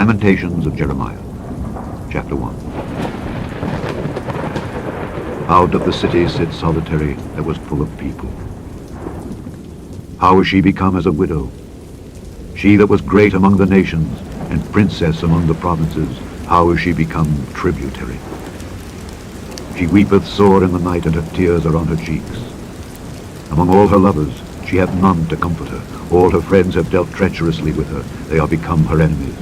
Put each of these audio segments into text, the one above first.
Lamentations of Jeremiah, chapter 1. Out of the city sits solitary that was full of people. How is she become as a widow? She that was great among the nations, and princess among the provinces, how is she become tributary? She weepeth sore in the night, and her tears are on her cheeks. Among all her lovers she hath none to comfort her. All her friends have dealt treacherously with her. They are become her enemies.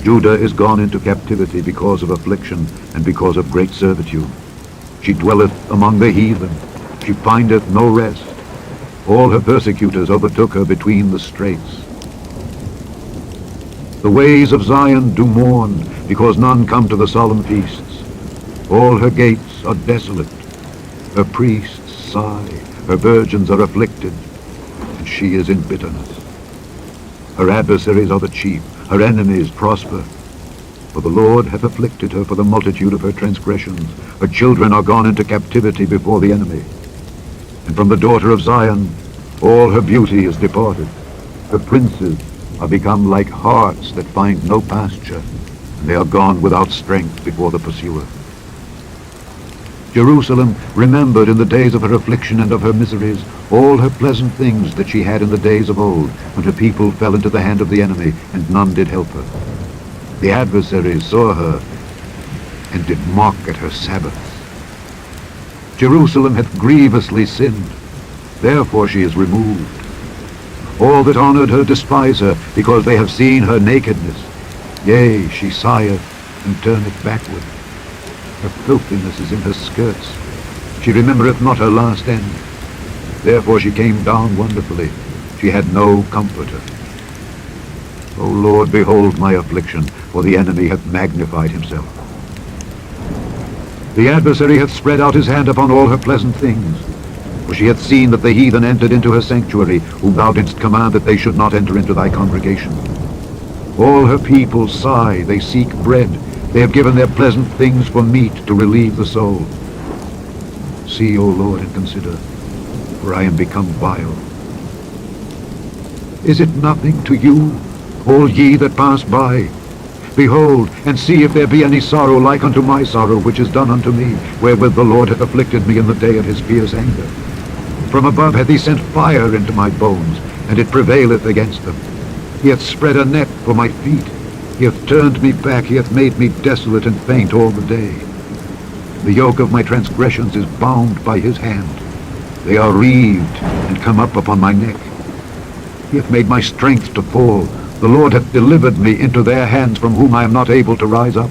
Judah is gone into captivity because of affliction, and because of great servitude. She dwelleth among the heathen. She findeth no rest. All her persecutors overtook her between the straits. The ways of Zion do mourn, because none come to the solemn feasts. All her gates are desolate. Her priests sigh. Her virgins are afflicted, and she is in bitterness. Her adversaries are the chief. Her enemies prosper. For the Lord hath afflicted her for the multitude of her transgressions. Her children are gone into captivity before the enemy. And from the daughter of Zion all her beauty is departed. Her princes are become like harts that find no pasture, and they are gone without strength before the pursuer. Jerusalem remembered in the days of her affliction and of her miseries all her pleasant things that she had in the days of old, when her people fell into the hand of the enemy, and none did help her. The adversaries saw her, and did mock at her Sabbaths. Jerusalem hath grievously sinned, therefore she is removed. All that honored her despise her, because they have seen her nakedness. Yea, she sigheth, and turneth backward. Her filthiness is in her skirts. She remembereth not her last end. Therefore she came down wonderfully. She had no comforter. O Lord, behold my affliction, for the enemy hath magnified himself. The adversary hath spread out his hand upon all her pleasant things. For she hath seen that the heathen entered into her sanctuary, whom thou didst command that they should not enter into thy congregation. All her people sigh, they seek bread. They have given their pleasant things for meat to relieve the soul. See, O Lord, and consider, for I am become vile. Is it nothing to you, all ye that pass by? Behold, and see if there be any sorrow like unto my sorrow, which is done unto me, wherewith the Lord hath afflicted me in the day of his fierce anger. From above hath he sent fire into my bones, and it prevaileth against them. He hath spread a net for my feet. He hath turned me back, he hath made me desolate and faint all the day. The yoke of my transgressions is bound by his hand. They are reeved and come up upon my neck. He hath made my strength to fall. The Lord hath delivered me into their hands, from whom I am not able to rise up.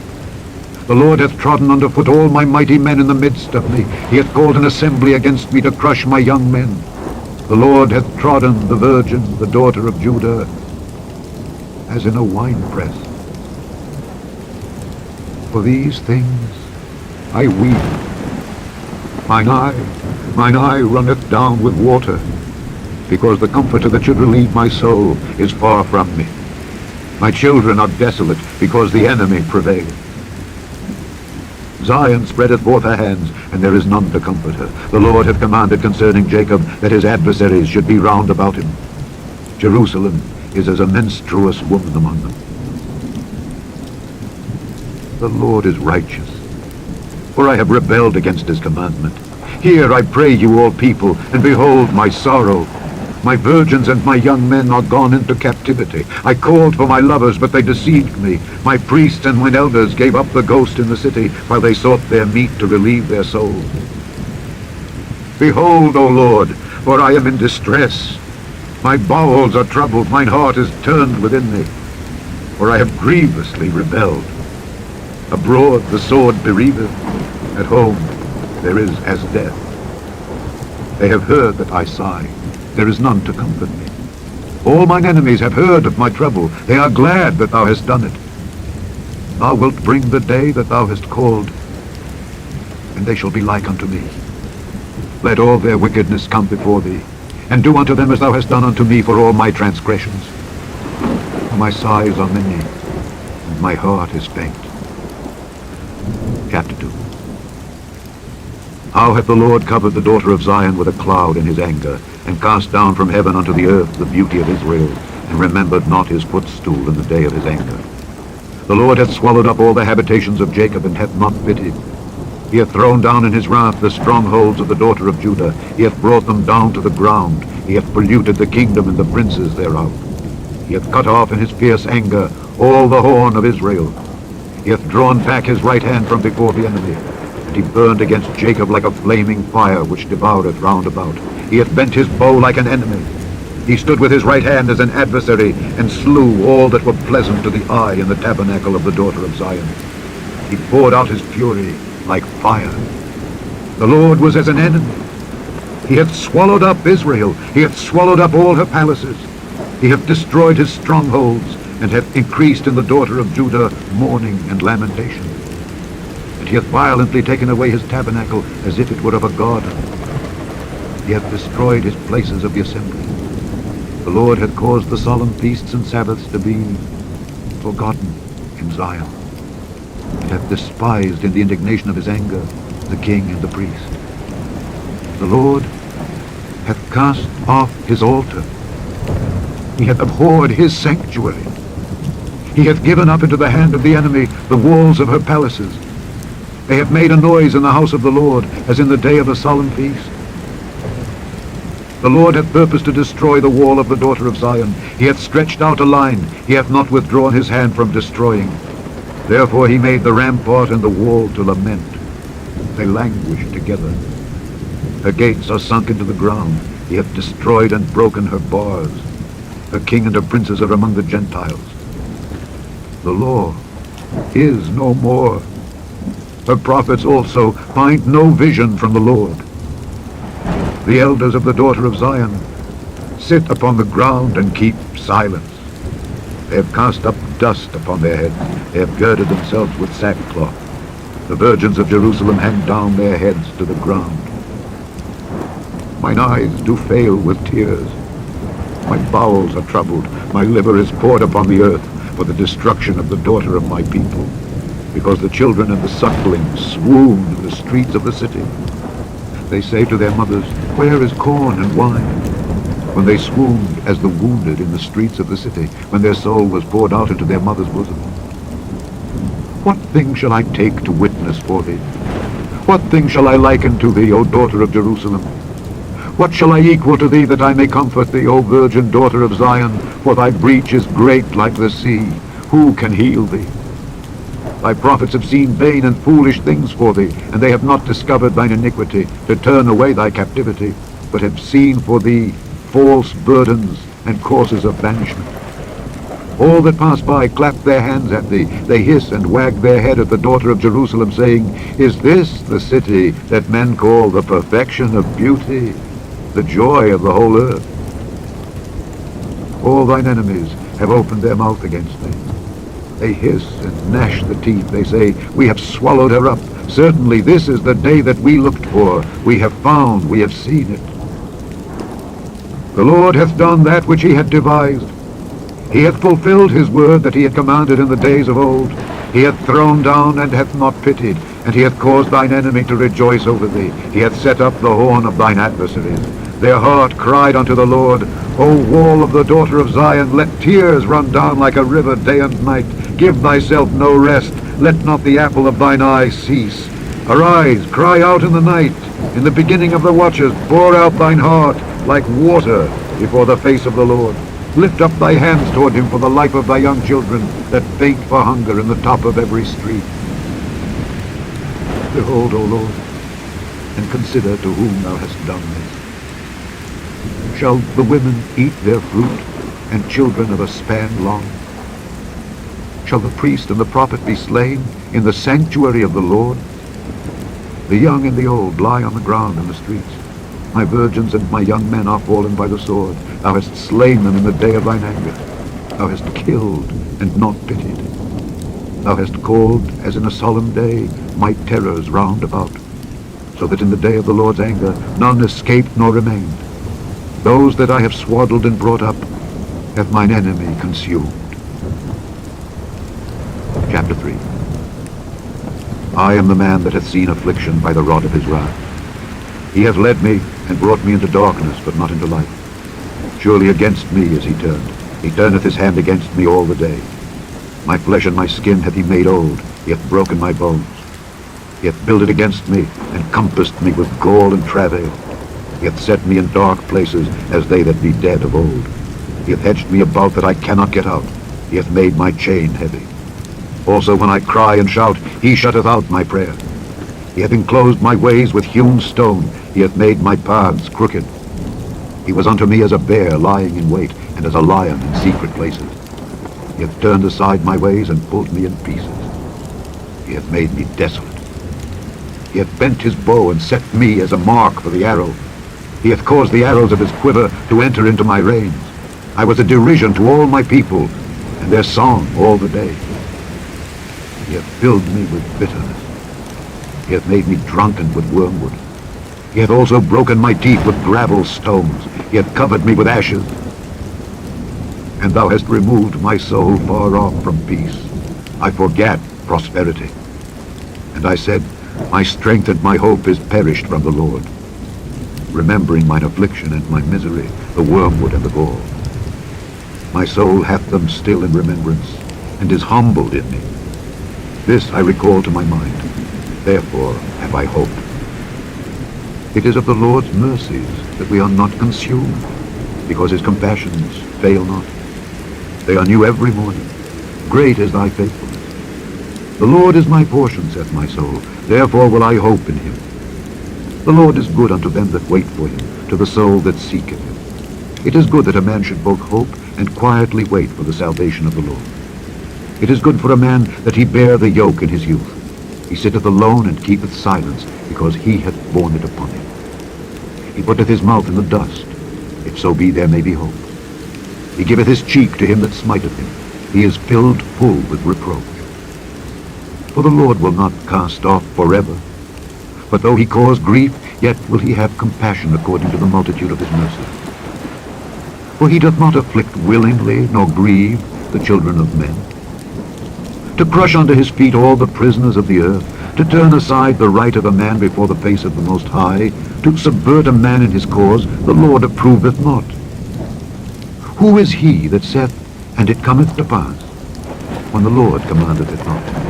The Lord hath trodden under foot all my mighty men in the midst of me. He hath called an assembly against me to crush my young men. The Lord hath trodden the virgin, the daughter of Judah, as in a winepress. For these things I weep. Mine eye runneth down with water, because the comforter that should relieve my soul is far from me. My children are desolate, because the enemy prevaileth. Zion spreadeth forth her hands, and there is none to comfort her. The Lord hath commanded concerning Jacob that his adversaries should be round about him. Jerusalem is as a menstruous woman among them. The Lord is righteous, for I have rebelled against his commandment. Hear, I pray you, all people, and behold my sorrow. My virgins and my young men are gone into captivity. I called for my lovers, but they deceived me. My priests and mine elders gave up the ghost in the city, while they sought their meat to relieve their souls. Behold, O Lord, for I am in distress. My bowels are troubled, mine heart is turned within me, for I have grievously rebelled. Abroad the sword bereaveth, at home there is as death. They have heard that I sigh, there is none to comfort me. All mine enemies have heard of my trouble, they are glad that thou hast done it. Thou wilt bring the day that thou hast called, and they shall be like unto me. Let all their wickedness come before thee, and do unto them as thou hast done unto me for all my transgressions. For my sighs are many, and my heart is faint. Chapter 2. How hath the Lord covered the daughter of Zion with a cloud in his anger, and cast down from heaven unto the earth the beauty of Israel, and remembered not his footstool in the day of his anger. The Lord hath swallowed up all the habitations of Jacob, and hath not pitied. He hath thrown down in his wrath the strongholds of the daughter of Judah. He hath brought them down to the ground. He hath polluted the kingdom and the princes thereof. He hath cut off in his fierce anger all the horn of Israel. He hath drawn back his right hand from before the enemy. And he burned against Jacob like a flaming fire, which devoureth round about. He hath bent his bow like an enemy. He stood with his right hand as an adversary, and slew all that were pleasant to the eye in the tabernacle of the daughter of Zion. He poured out his fury like fire. The Lord was as an enemy. He hath swallowed up Israel. He hath swallowed up all her palaces. He hath destroyed his strongholds, and hath increased in the daughter of Judah mourning and lamentation. And he hath violently taken away his tabernacle as if it were of a garden. He hath destroyed his places of the assembly. The Lord hath caused the solemn feasts and Sabbaths to be forgotten in Zion. He hath despised in the indignation of his anger the king and the priest. The Lord hath cast off his altar. He hath abhorred his sanctuary. He hath given up into the hand of the enemy the walls of her palaces. They have made a noise in the house of the Lord, as in the day of a solemn feast. The Lord hath purposed to destroy the wall of the daughter of Zion. He hath stretched out a line. He hath not withdrawn his hand from destroying. Therefore he made the rampart and the wall to lament. They languish together. Her gates are sunk into the ground. He hath destroyed and broken her bars. Her king and her princes are among the Gentiles. The law is no more. Her prophets also find no vision from the Lord. The elders of the daughter of Zion sit upon the ground and keep silence. They have cast up dust upon their heads. They have girded themselves with sackcloth. The virgins of Jerusalem hang down their heads to the ground. Mine eyes do fail with tears. My bowels are troubled. My liver is poured upon the earth for the destruction of the daughter of my people, because the children and the sucklings swoon in the streets of the city. They say to their mothers, "Where is corn and wine?" When they swooned as the wounded in the streets of the city, when their soul was poured out into their mother's bosom. What thing shall I take to witness for thee? What thing shall I liken to thee, O daughter of Jerusalem? What shall I equal to thee that I may comfort thee, O virgin daughter of Zion? For thy breach is great like the sea. Who can heal thee? Thy prophets have seen vain and foolish things for thee, and they have not discovered thine iniquity, to turn away thy captivity, but have seen for thee false burdens and causes of banishment. All that pass by clap their hands at thee. They hiss and wag their head at the daughter of Jerusalem, saying, "Is this the city that men call the perfection of beauty, the joy of the whole earth?" All thine enemies have opened their mouth against thee. They hiss and gnash the teeth. They say, "We have swallowed her up. Certainly this is the day that we looked for. We have found, we have seen it." The Lord hath done that which he had devised. He hath fulfilled his word that he had commanded in the days of old. He hath thrown down and hath not pitied, and he hath caused thine enemy to rejoice over thee. He hath set up the horn of thine adversaries. Their heart cried unto the Lord, O wall of the daughter of Zion, let tears run down like a river day and night. Give thyself no rest, let not the apple of thine eye cease. Arise, cry out in the night. In the beginning of the watches, pour out thine heart like water before the face of the Lord. Lift up thy hands toward him for the life of thy young children that faint for hunger in the top of every street. Behold, O Lord, and consider to whom thou hast done this. Shall the women eat their fruit, and children of a span long? Shall the priest and the prophet be slain in the sanctuary of the Lord? The young and the old lie on the ground in the streets. My virgins and my young men are fallen by the sword. Thou hast slain them in the day of thine anger. Thou hast killed and not pitied. Thou hast called, as in a solemn day, my terrors round about, so that in the day of the Lord's anger none escaped nor remained. Those that I have swaddled and brought up hath mine enemy consumed. Chapter 3. I am the man that hath seen affliction by the rod of his wrath. He hath led me and brought me into darkness, but not into light. Surely against me is he turned. He turneth his hand against me all the day. My flesh and my skin hath he made old, he hath broken my bones. He hath builded against me, and compassed me with gall and travail. He hath set me in dark places, as they that be dead of old. He hath hedged me about that I cannot get out. He hath made my chain heavy. Also when I cry and shout, he shutteth out my prayer. He hath enclosed my ways with hewn stone. He hath made my paths crooked. He was unto me as a bear lying in wait, and as a lion in secret places. He hath turned aside my ways, and pulled me in pieces. He hath made me desolate. He hath bent his bow, and set me as a mark for the arrow. He hath caused the arrows of his quiver to enter into my reins. I was a derision to all my people, and their song all the day. He hath filled me with bitterness. He hath made me drunken with wormwood. He hath also broken my teeth with gravel stones. He hath covered me with ashes. And thou hast removed my soul far off from peace. I forgat prosperity. And I said, my strength and my hope is perished from the Lord. Remembering mine affliction and my misery, the wormwood and the gall. My soul hath them still in remembrance, and is humbled in me. This I recall to my mind. Therefore have I hope. It is of the Lord's mercies that we are not consumed, because his compassions fail not. They are new every morning. Great is thy faithfulness. The Lord is my portion, saith my soul. Therefore will I hope in him. The Lord is good unto them that wait for him, to the soul that seeketh him. It is good that a man should both hope and quietly wait for the salvation of the Lord. It is good for a man that he bear the yoke in his youth. He sitteth alone and keepeth silence, because he hath borne it upon him. He putteth his mouth in the dust, if so be there may be hope. He giveth his cheek to him that smiteth him. He is filled full with reproach. For the Lord will not cast off forever. But though he cause grief, yet will he have compassion according to the multitude of his mercy. For he doth not afflict willingly, nor grieve the children of men. To crush under his feet all the prisoners of the earth, to turn aside the right of a man before the face of the Most High, to subvert a man in his cause, the Lord approveth not. Who is he that saith, and it cometh to pass, when the Lord commandeth it not?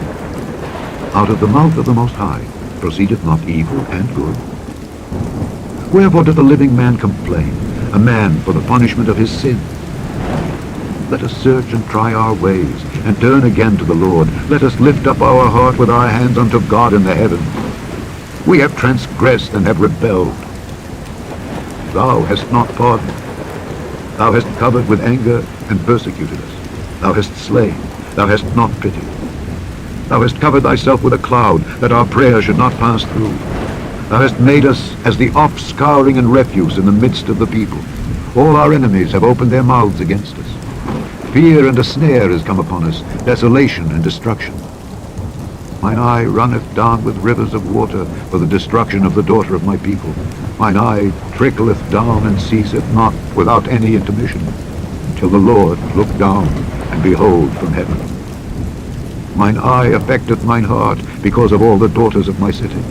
Out of the mouth of the Most High proceedeth not evil and good. Wherefore doth the living man complain, a man for the punishment of his sin? Let us search and try our ways, and turn again to the Lord. Let us lift up our heart with our hands unto God in the heavens. We have transgressed and have rebelled. Thou hast not pardoned. Thou hast covered with anger and persecuted us. Thou hast slain. Thou hast not pitied. Thou hast covered thyself with a cloud, that our prayer should not pass through. Thou hast made us as the offscouring and refuse in the midst of the people. All our enemies have opened their mouths against us. Fear and a snare is come upon us, desolation and destruction. Mine eye runneth down with rivers of water for the destruction of the daughter of my people. Mine eye trickleth down and ceaseth not without any intermission, till the Lord look down and behold from heaven. Mine eye affecteth mine heart because of all the daughters of my city.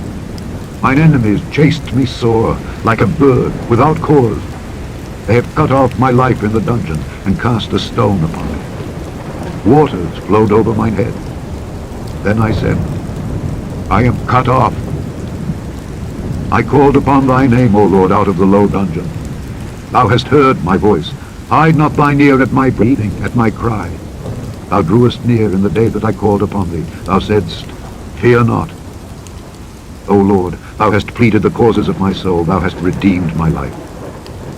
Mine enemies chased me sore, like a bird, without cause. They have cut off my life in the dungeon, and cast a stone upon me. Waters flowed over mine head. Then I said, I am cut off. I called upon thy name, O Lord, out of the low dungeon. Thou hast heard my voice. Hide not thine ear at my breathing, at my cry. Thou drewest near in the day that I called upon thee. Thou saidst, fear not. O Lord, thou hast pleaded the causes of my soul. Thou hast redeemed my life.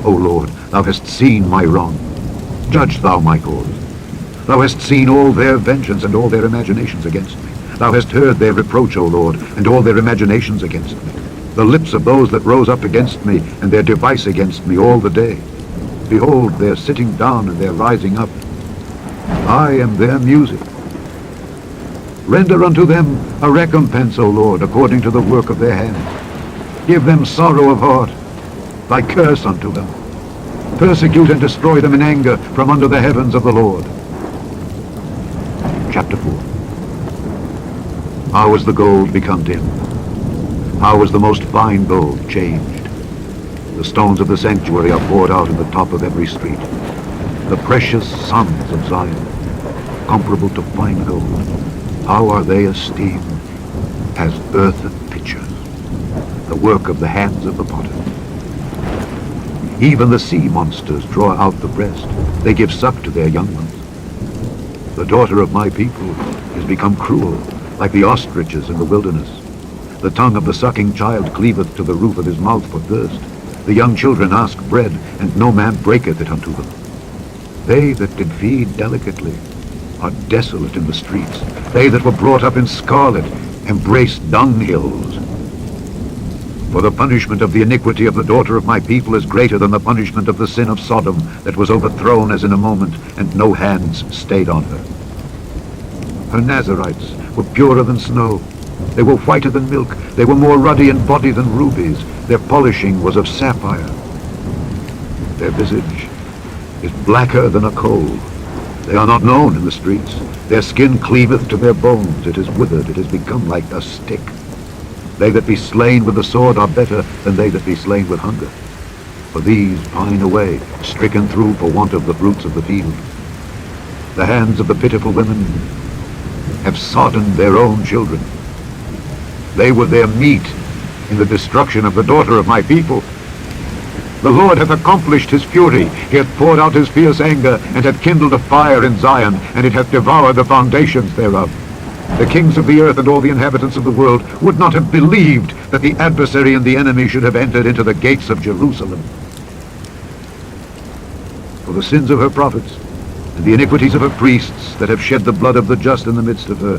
O Lord, thou hast seen my wrong. Judge thou my cause. Thou hast seen all their vengeance and all their imaginations against me. Thou hast heard their reproach, O Lord, and all their imaginations against me. The lips of those that rose up against me, and their device against me all the day. Behold, their sitting down and their rising up. I am their music. Render unto them a recompense, O Lord, according to the work of their hands. Give them sorrow of heart, thy curse unto them. Persecute and destroy them in anger from under the heavens of the Lord. Chapter 4. How was the gold become dim? How was the most fine gold changed? The stones of the sanctuary are poured out in the top of every street. The precious sons of Zion. comparable to fine gold. How are they esteemed? As earthen pitchers, the work of the hands of the potter. Even the sea monsters draw out the breast. They give suck to their young ones. The daughter of my people is become cruel, like the ostriches in the wilderness. The tongue of the sucking child cleaveth to the roof of his mouth for thirst. The young children ask bread, and no man breaketh it unto them. They that did feed delicately are desolate in the streets. They that were brought up in scarlet embrace dunghills. For the punishment of the iniquity of the daughter of my people is greater than the punishment of the sin of Sodom, that was overthrown as in a moment, and no hands stayed on her. Her Nazarites were purer than snow. They were whiter than milk. They were more ruddy in body than rubies. Their polishing was of sapphire. Their visage is blacker than a coal. They are not known in the streets. Their skin cleaveth to their bones. It is withered. It is become like a stick. They that be slain with the sword are better than they that be slain with hunger. For these pine away, stricken through for want of the fruits of the field. The hands of the pitiful women have soddened their own children. They were their meat in the destruction of the daughter of my people. The Lord hath accomplished his fury. He hath poured out his fierce anger, and hath kindled a fire in Zion, and it hath devoured the foundations thereof. The kings of the earth and all the inhabitants of the world would not have believed that the adversary and the enemy should have entered into the gates of Jerusalem. For the sins of her prophets, and the iniquities of her priests that have shed the blood of the just in the midst of her,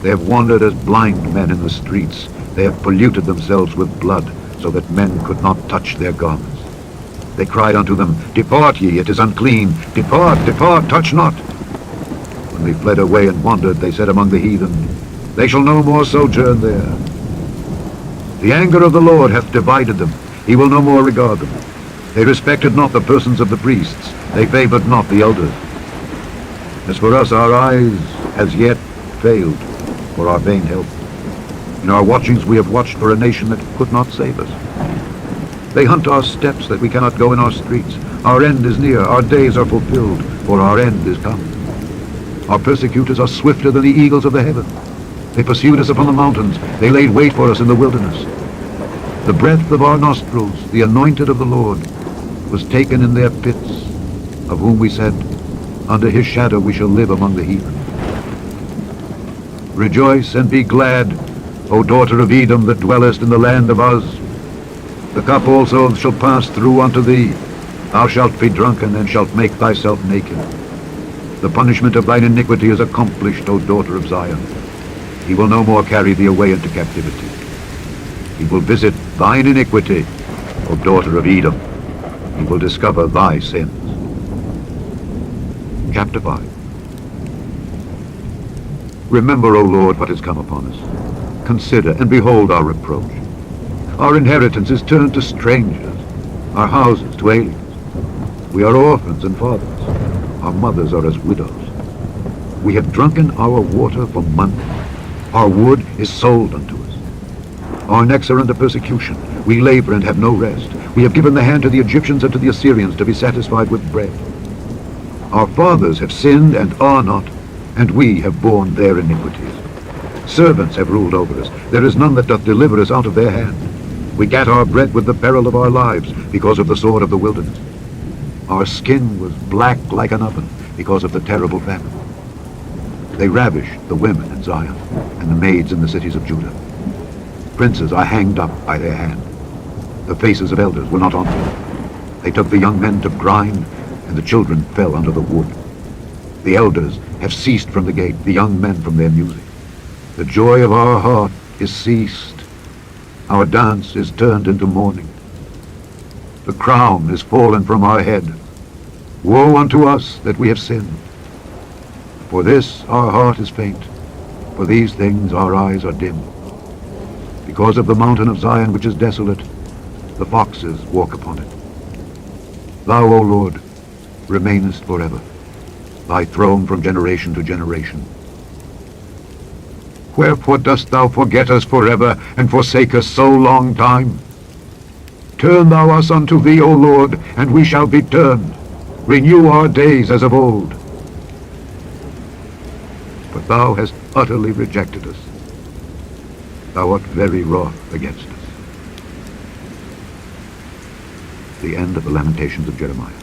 they have wandered as blind men in the streets. They have polluted themselves with blood, so that men could not touch their garments. They cried unto them, Depart ye, it is unclean. Depart, depart, touch not. When they fled away and wandered, they said among the heathen, They shall no more sojourn there. The anger of the Lord hath divided them. He will no more regard them. They respected not the persons of the priests. They favored not the elders. As for us, our eyes as yet failed for our vain help. In our watchings we have watched for a nation that could not save us. They hunt our steps that we cannot go in our streets. Our end is near, our days are fulfilled, for our end is come. Our persecutors are swifter than the eagles of the heaven. They pursued us upon the mountains. They laid wait for us in the wilderness. The breath of our nostrils, the anointed of the Lord, was taken in their pits, of whom we said, Under his shadow we shall live among the heathen. Rejoice and be glad, O daughter of Edom, that dwellest in the land of Uz. The cup also shall pass through unto thee. Thou shalt be drunken, and shalt make thyself naked. The punishment of thine iniquity is accomplished, O daughter of Zion. He will no more carry thee away into captivity. He will visit thine iniquity, O daughter of Edom. He will discover thy sins. Chapter 5. Remember, O Lord, what has come upon us. Consider and behold our reproach. Our inheritance is turned to strangers, our houses to aliens. We are orphans and fathers. Our mothers are as widows. We have drunken our water for money. Our wood is sold unto us. Our necks are under persecution. We labor and have no rest. We have given the hand to the Egyptians and to the Assyrians to be satisfied with bread. Our fathers have sinned and are not, and we have borne their iniquities. Servants have ruled over us. There is none that doth deliver us out of their hand. We gat our bread with the peril of our lives, because of the sword of the wilderness. Our skin was black like an oven, because of the terrible famine. They ravished the women in Zion, and the maids in the cities of Judah. Princes are hanged up by their hand. The faces of elders were not on them. They took the young men to grind, and the children fell under the wood. The elders have ceased from the gate, the young men from their music. The joy of our heart is ceased. Our dance is turned into mourning. The crown is fallen from our head. Woe unto us that we have sinned. For this our heart is faint. For these things our eyes are dim. Because of the mountain of Zion which is desolate, the foxes walk upon it. Thou, O Lord, remainest forever, thy throne from generation to generation. Wherefore dost thou forget us forever, and forsake us so long time? Turn thou us unto thee, O Lord, and we shall be turned. Renew our days as of old. Thou hast utterly rejected us. Thou art very wroth against us. The end of the Lamentations of Jeremiah.